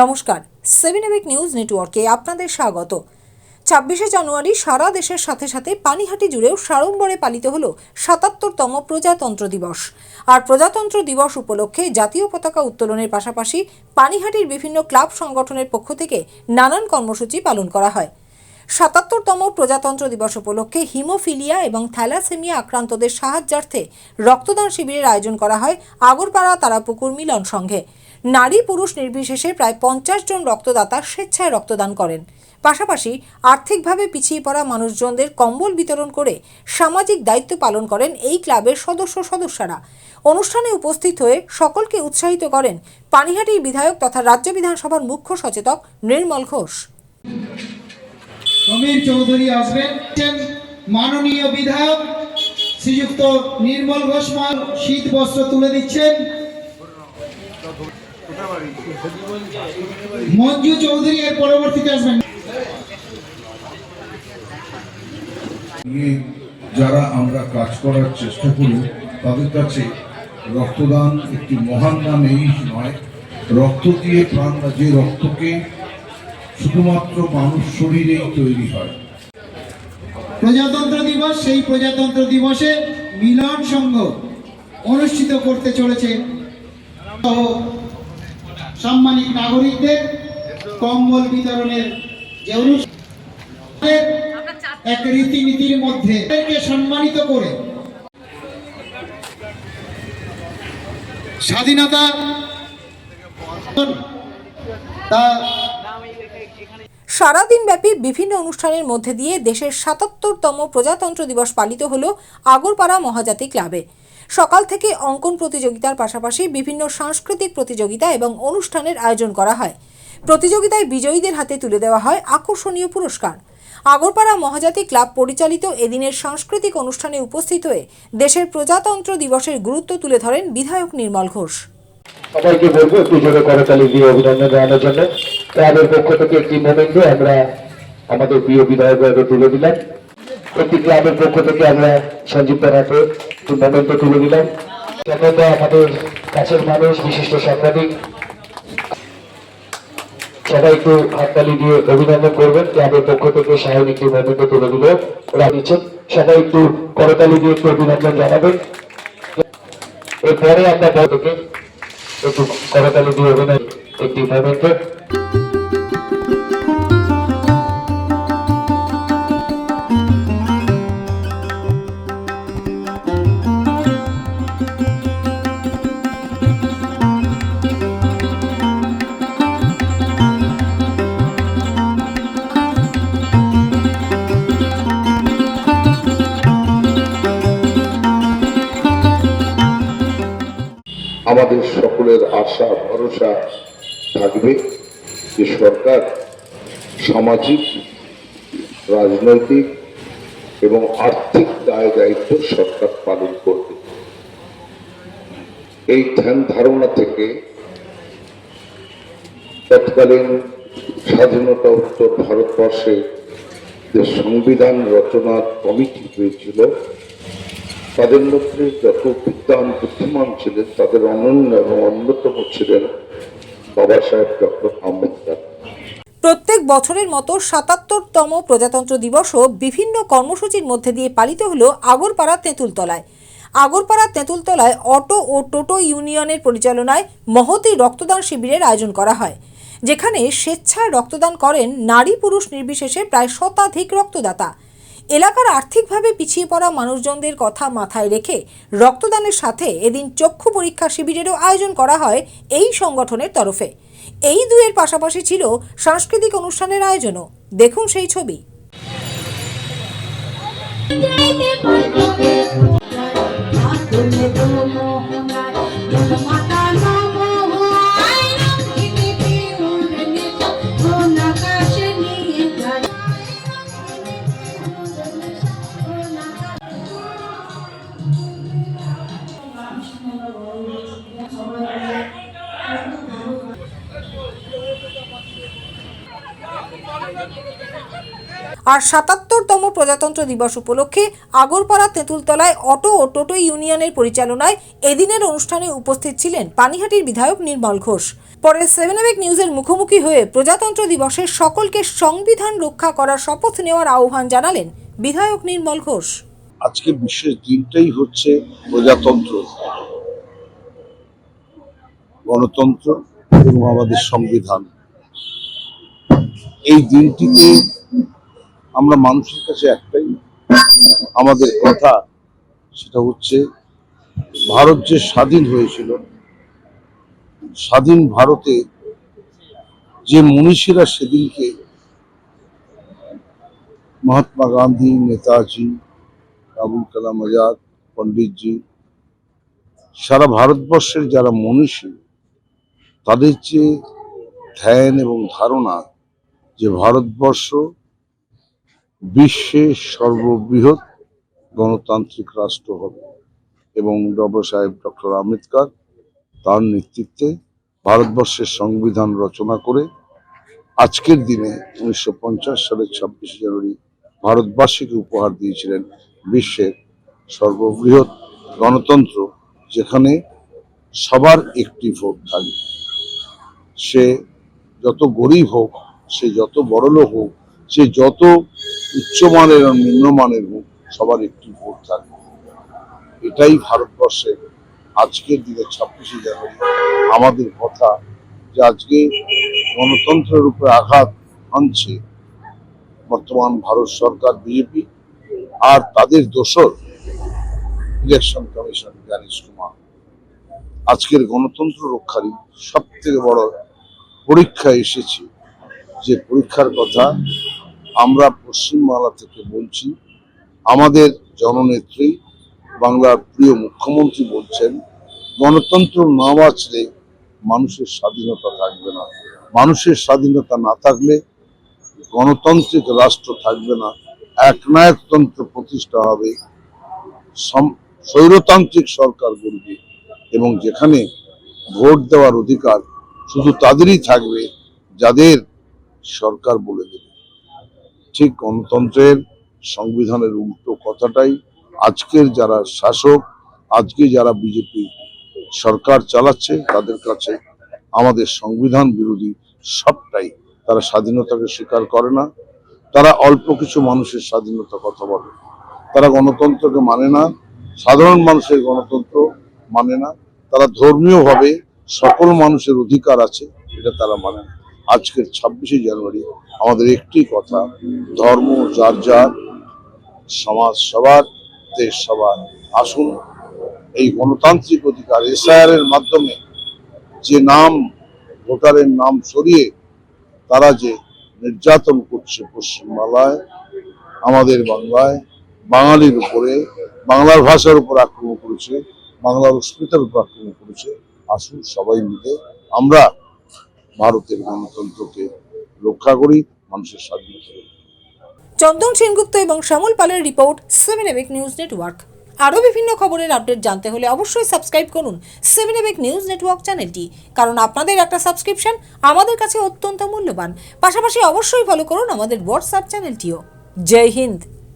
নমস্কার, 7 EPIC news নেটওয়ার্কে আপনাদের স্বাগত। 26শে জানুয়ারি সারা দেশের সাথে সাথে পানিহাটি জুড়েও সাড়ম্বরে পালিত হলো 77তম প্রজাতন্ত্র দিবস। আর প্রজাতন্ত্র দিবস উপলক্ষে জাতীয় পতাকা উত্তোলনের পাশাপাশি পানিহাটির বিভিন্ন ক্লাব সংগঠনের পক্ষ থেকে নানান কর্মসূচি পালন করা হয়। 77তম প্রজাতন্ত্র দিবস উপলক্ষে হিমোফিলিয়া এবং থ্যালাসেমিয়া আক্রান্তদের সাহায্যার্থে রক্তদান শিবিরের আয়োজন করা হয় আগরপাড়া তারাপুকুর মিলন সংঘে। নারী পুরুষ নির্বিশেষে প্রায় 50 জন রক্তদাতা স্বেচ্ছায় রক্তদান করেন। পাশাপাশি আর্থিকভাবে পিছিয়ে পড়া মানুষজনদের কম্বল বিতরণ করে সামাজিক দায়িত্ব পালন করেন এই ক্লাবের সদস্যরা। অনুষ্ঠানে উপস্থিত হয়ে সকলকে উৎসাহিত করেন পানিহাটির বিধায়ক তথা রাজ্য বিধানসভার মুখ্য সচেতক নির্মল ঘোষ। সমীর চৌধুরী আসবেন, মাননীয় বিধায়ক শ্রীযুক্ত নির্মল ঘোষ শীত বস্ত্র তুলে দিচ্ছেন। মঞ্জু চৌধুরী এর পরবর্তীতে আসবেন। যারা আমরা কাজ করার চেষ্টা করি তাদের কাছে রক্তদান একটি মহান নাম এই নয়, রক্ত দিয়ে প্রাণ, যে রক্তকে শুধুমাত্র মানুষ শরীরেই তৈরি হয়। প্রজাতন্ত্র দিবস, সেই প্রজাতন্ত্র দিবসে মিলন সংঘ অনুষ্ঠিত করতে চলেছে। সাম্মানিক নাগরিকদের কম্বল বিতরণের যে অনুষ্ঠান, এক রীতিনীতির মধ্যে সম্মানিত করে স্বাধীনতা সারাদিনব্যাপী বিভিন্ন অনুষ্ঠানের মধ্যে দিয়ে দেশের 77তম প্রজাতন্ত্র দিবস পালিত হলো আগরপাড়া মহাজাতি ক্লাবে। সকাল থেকে অঙ্কন প্রতিযোগিতার পাশাপাশি বিভিন্ন সাংস্কৃতিক প্রতিযোগিতা এবং অনুষ্ঠানের আয়োজন করা হয়। প্রতিযোগিতায় বিজয়ীদের হাতে তুলে দেওয়া হয় আকর্ষণীয় পুরস্কার। আগরপাড়া মহাজাতি ক্লাব পরিচালিত এদিনের সাংস্কৃতিক অনুষ্ঠানে উপস্থিত হয়ে দেশের প্রজাতন্ত্র দিবসের গুরুত্ব তুলে ধরেন বিধায়ক নির্মল ঘোষ। সবাইকে বলবো একটু জোরে করতালি দিয়ে অভিনন্দন জানানোর জন্য। ক্লাবের পক্ষ থেকে একটি মোমেন্টে আমরা আমাদের প্রিয় বিধায়ককে তুলে দিলাম। একটি ক্লাবের পক্ষ থেকে আমরা সঞ্জীব হাতে একটি মোমেন্টে তুলে দিলাম। ধন্যবাদ আমাদের কাছের মানুষ, বিশিষ্ট সাংবাদিক, সবাই একটু হাততালি দিয়ে অভিনন্দন করবেন। ক্লাবের পক্ষ থেকে সাহেব একটি মোমেন্টে তুলে দিল, ওরা দিচ্ছেন। সবাই একটু করতালি দিয়ে একটু অভিনন্দন জানাবেন। এরপরে আমরা বড় থেকে একটু করতালি দিয়ে অভিনয় একটি মোমেন্টে। আমাদের সকলের আশা ভরসা থাকবে যে সরকার সামাজিক, রাজনৈতিক এবং আর্থিক দায় দায়িত্ব সরকার পালন করবে। এই ধ্যান ধারণা থেকে তৎকালীন স্বাধীনতা উত্তর ভারতবর্ষে যে সংবিধান রচনার কমিটি হয়েছিল, তাদের মধ্যে যত বিদ্বান বুদ্ধিমান ছিলেন তাদের অনন্য এবং অন্যতম ছিলেন বাবা সাহেব ডক্টর আম্বেদকর। প্রত্যেক বছরের মতো 77তম প্রজাতন্ত্র দিবসও বিভিন্ন কর্মসূচির মধ্যে দিয়ে পালিত হলো আগরপাড়া তেঁতুলতলায়। আগরপাড়া তেঁতুলতলায় অটো ও টোটো ইউনিয়নের পরিচালনায় মহতী রক্তদান শিবিরের আয়োজন করা হয়, যেখানে স্বেচ্ছায় রক্তদান করেন নারী পুরুষ নির্বিশেষে প্রায় শতাধিক রক্তদাতা। এলাকার আর্থিকভাবে পিছিয়ে পড়া মানুষজনদের কথা মাথায় রেখে রক্তদানের সাথে এদিন চক্ষু পরীক্ষা শিবিরেরও আয়োজন করা হয় এই সংগঠনের তরফে। এই দুয়ের পাশাপাশি ছিল সাংস্কৃতিক অনুষ্ঠানের আয়োজনও। দেখুন সেই ছবি। আর ৭৭তম প্রজাতন্ত্র দিবস উপলক্ষে আগরপাড়া তেঁতুলতলায় অটো ও টোটো ইউনিয়নের পরিচালনায় এদিনের অনুষ্ঠানে উপস্থিত ছিলেন পানিহাটির বিধায়ক নির্মল ঘোষ। পরে 7 নিউজের মুখোমুখি হয়ে প্রজাতন্ত্র দিবসে সকলকে সংবিধান রক্ষা করার শপথ নেওয়ার আহ্বান জানালেন বিধায়ক নির্মল ঘোষ। আজকে বিশেষ দিনটাই হচ্ছে প্রজাতন্ত্র, গণতন্ত্র এবং আমাদের সংবিধান। এই দিনটিতে আমরা মানুষের কাছে একটাই আমাদের কথা, সেটা হচ্ছে ভারত যে স্বাধীন হয়েছিল, স্বাধীন ভারতে যে মনীষীরা সেদিনকে মহাত্মা গান্ধী, নেতাজি, আবুল কালাম আজাদ, পণ্ডিতজি, সারা ভারতবর্ষের যারা মনীষী, তাদের যে ধ্যান এবং ধারণা যে ভারতবর্ষ বিশ্বের সর্ববৃহৎ গণতান্ত্রিক রাষ্ট্র হবে এবং বাবা সাহেব ডক্টর আম্বেদকর তার নেতৃত্বে ভারতবর্ষের সংবিধান রচনা করে আজকের দিনে 1950 সালের 26 জানুয়ারি ভারতবাসীকে উপহার দিয়েছিলেন বিশ্বের সর্ববৃহৎ গণতন্ত্র, যেখানে সবার একটি ভোট থাকবে। সে যত গরিব হোক, সে যত বড়লোক হোক, সে যত উচ্চমানের আর নিম্নমানের হোক, সবার একটি ভোট থাকবে। এটাই ভারতবর্ষের আজকের দিনে 26 জানুয়ারি আমাদের কথা, যে আজকে গণতন্ত্রের উপরে আঘাত আনছে বর্তমান ভারত সরকার, বিজেপি আর তাদের দোসর ইলেকশন কমিশন জ্ঞানেশ কুমার। আজকের গণতন্ত্র রক্ষারই সব থেকে বড় পরীক্ষা এসেছে, যে পরীক্ষার কথা আমরা পশ্চিমবাংলা থেকে বলছি। আমাদের জননেত্রী, বাংলার প্রিয় মুখ্যমন্ত্রী বলছেন, গণতন্ত্র না বাঁচলে মানুষের স্বাধীনতা থাকবে না। মানুষের স্বাধীনতা না থাকলে গণতান্ত্রিক রাষ্ট্র থাকবে না, একনায়কতন্ত্র প্রতিষ্ঠা হবে, স্বৈরতান্ত্রিক সরকার গড়বে এবং যেখানে ভোট দেওয়ার অধিকার শুধু তাদেরই থাকবে যাদের সরকার বলে দেবে। ঠিক গণতন্ত্রের সংবিধানের উল্টো কথাটাই আজকের যারা শাসক, আজকে যারা বিজেপি সরকার চালাচ্ছে, তাদের কাছে আমাদের সংবিধান বিরোধী সবটাই। তারা স্বাধীনতাকে স্বীকার করে না, তারা অল্প কিছু মানুষের স্বাধীনতার কথা বলে, তারা গণতন্ত্রকে মানে না, সাধারণ মানুষের গণতন্ত্র মানে না, তারা ধর্মীয়ভাবে সকল মানুষের অধিকার আছে এটা তারা মানে না। আজকের 26 জানুয়ারি আমাদের একটি কথা, ধর্ম যার যার, সমাজ সবার, দেশ সবার। আসুন এই গণতান্ত্রিক অধিকার এসআইআর এর মাধ্যমে যে নাম, ভোটারের নাম সরিয়ে তারা যে নির্যাতন করছে পশ্চিমবাংলায়, আমাদের বাংলায়, বাঙালির উপরে, বাংলার ভাষার উপর আক্রমণ করেছে, বাংলার অস্মিতার উপর আক্রমণ করেছে। আসুন সবাই মিলে আমরা ভারতের গণতন্ত্রকে রক্ষা করি, মানুষের স্বাধীনতা। চন্দন সেনগুপ্ত এবং শ্যামল পালের রিপোর্ট 7 নিউজ নেটওয়ার্ক। আরও বিভিন্ন খবরের আপডেট জানতে হলে অবশ্যই সাবস্ক্রাইব করুন 7 নিউজ নেটওয়ার্ক চ্যানেলটি, কারণ আপনাদের একটা সাবস্ক্রিপশন আমাদের কাছে অত্যন্ত মূল্যবান। পাশাপাশি অবশ্যই ফলো করুন আমাদের হোয়াটসঅ্যাপ চ্যানেলটিও। জয় হিন্দ।